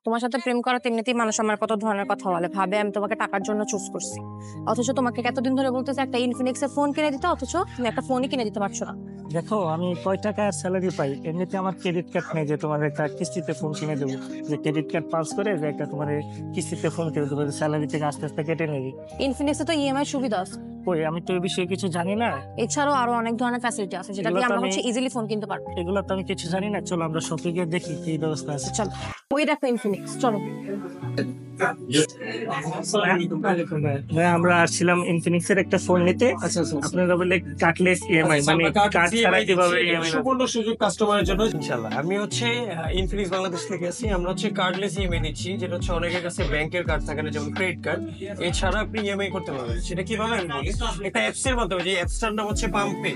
তোমার সাথে প্রেম করা এমনিতেই মানুষ আমার কত ধরনের কথা বলে, ভাবে আমি তোমাকে টাকার জন্য চুজ করছি। অথচ তোমাকে এতদিন ধরে বলতেছে একটা ইনফিনিক্সের ফোন কিনে দিতে, অথচ তুমি একটা ফোনই কিনে দিতে পারছো না। দেখো আমি কয় টাকার স্যালারি পাই, এমনিতে আমার ক্রেডিট কার্ড নেই যে তোমার একটা কিস্তিতে ফোন কিনে দেবো, যে ক্রেডিট কার্ড পাস করে যে একটা তোমার কিস্তিতে ফোন কিনে দেবো, স্যালারি থেকে আস্তে আস্তে কেটে নেবে। ইনফিনিক্সে তো ইএমআই সুবিধা আছে। ওই আমি তো এই বিষয়ে কিছু জানি না। এছাড়াও আরো অনেক ধরনের ফ্যাসিলিটি আছে যেটা এগুলো দিয়ে তো আমরা আমি- ইজিলি ফোন কিনতে পারবো। এগুলো তো আমি কিছু জানি না, চলো আমরা শপে গিয়ে দেখি কি ব্যবস্থা আছে। চল, ওই দেখো ইনফিনিক্স, চলো। ভাই আমরা আসছিলাম ইনফিনিক্স এর একটা ফোন নিতে। আপনারা বলে কার্ডলেস ইএমআই, মানে কার্ড ছাড়া কিভাবে ইএমআই? সম্পূর্ণ সুযোগ কাস্টমারের জন্য ইনশাআল্লাহ। আমি হচ্ছে ইনফিনিক্স বাংলাদেশ থেকে আছি। আমরা হচ্ছে কার্ডলেস ইএমআই দিচ্ছি, যেটা হচ্ছে অনেকের কাছে ব্যাংকের কার্ড থাকে না, যেমন ক্রেডিট কার্ড। এছাড়া আপনি ইএমআই করতে পারবেন। সেটা কিভাবে আমি বলি, একটা অ্যাপস এর মাধ্যমে, যে অ্যাপসটার নাম হচ্ছে পাম্পে।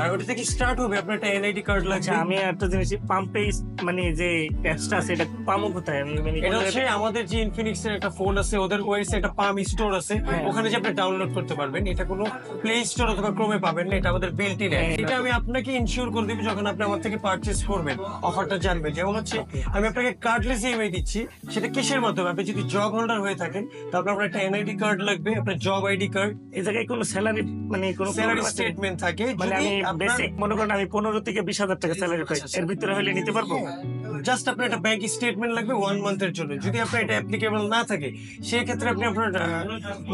আর ওটা থেকে স্টার্ট হবে, আপনার একটা এনআইডি কার্ড লাগছে। আচ্ছা আমি একটা জিনিস, পাম্পে মানে যে অ্যাপসটা আছে এটা পামো কোথায়? আমি মানে এটা হচ্ছে আমাদের যে ইনফিনিক্স এর একটা ফোন আছে, ওদের ওয়েবসাইটে একটা পাম স্টোর আছে, ওখানে যে আপনি ডাউনলোড করতে পারবেন। এটা কোনো প্লে স্টোর অথবা ক্রোমে পাবেন না, এটা আমাদের বিল্ট ইন। এটা আমি আপনাকে ইনশিওর করে দিব যখন আপনি আমার থেকে পারচেজ করবেন, অফারটা জানবেন। যেমন হচ্ছে আমি আপনাকে কার্ডলেস ইএমআই দিচ্ছি, সেটা কিসের মাধ্যমে? আপনি যদি জব হোল্ডার হয়ে থাকেন তাহলে আপনার একটা এনআইডি কার্ড লাগবে, আপনার জব আইডি কার্ড, এই জায়গায় কোনো স্যালারি মানে কোনো স্যালারি স্টেটমেন্ট থাকে। মানে যদি আমি আপনার বেসিক মনে করেন আমি 15 থেকে 20,000 টাকা স্যালারি পাই, এর ভিতরে হলে নিতে পারবো? জাস্ট আপনার একটা ব্যাংক স্টেটমেন্ট লাগবে 1 মান্থের জন্য। যদি আপনার এটা অ্যাপ্লিকেবল না থাকে, সেই ক্ষেত্রে আপনি আপনার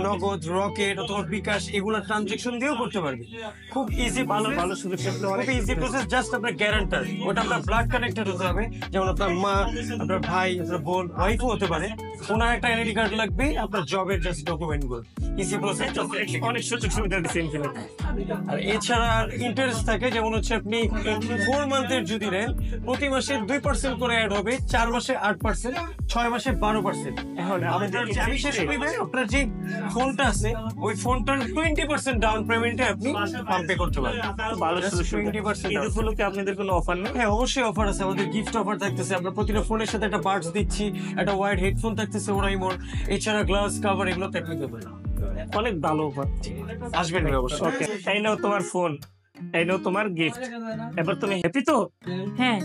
নগদ, রকেট অথবা বিকাশ এগুলো ট্রানজেকশন দিয়েও করতে পারবেন। খুব ইজি, ভালো ভালো সুযোগ থাকলে অনেক খুব ইজি প্রসেস। জাস্ট আপনার গ্যারান্টার, ওটা আপনার ব্লাড কানেক্টেড হতে হবে, যেমন আপনার মা, আপনার ভাই, আপনার বোন, ওয়াইফও হতে পারে। ওনার একটা আইডি কার্ড লাগবে, আপনার জবের জাস্ট ডকুমেন্ট গুলো। ইজি প্রসেস, অনেক সুযোগ সুবিধা দিচ্ছে ইনফিনিক্স। আর এছাড়া ইন্টারেস্ট থাকে, যেমন হচ্ছে আপনি 4 মান্থের যদি নেন, প্রতি মাসে 2% করে অ্যাড হবে, 4 মাসে 8%, 6 মাসে 12%। এখন আমাদের আপনার বিশেষ সুবিধা, আপনার যে ফোনটা আছে ওই ফোনটার 20% ডাউন পেমেন্টে আপনি পাম্পে করতে পারবেন। ভালো সুযোগ 20% ঈদ উপলক্ষে আপনাদের কোনো অফার নেই? হ্যাঁ, অবশ্যই অফার আছে। আমাদের গিফট অফার থাকতেছে। আমরা প্রতিটা ফোনের সাথে একটা বাডস দিচ্ছি, একটা ওয়াইড হেডফোন থাকতেছে ওরাইমোর, এছাড়া গ্লাস কাভার, এগুলো তো আপনি দেবেন। অনেক ভালো অফার। আসবেন অবশ্যই। ওকে, এই নাও তোমার ফোন, এই নাও তোমার গিফট। এবার তুমি হ্যাপি তো? হ্যাঁ,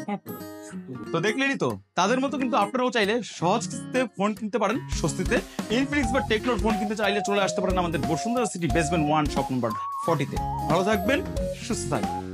তো দেখলেনই তো, তাদের মতো কিন্তু আপনারাও চাইলে সহজ কিস্তিতে ফোন কিনতে পারেন স্বস্তিতে। ইনফিনিক্স বা টেকনোর ফোন কিনতে চাইলে চলে আসতে পারেন আমাদের Bashundhara City basement 1 shop number 40-তে। ভালো থাকবেন, সুস্থ থাকবেন।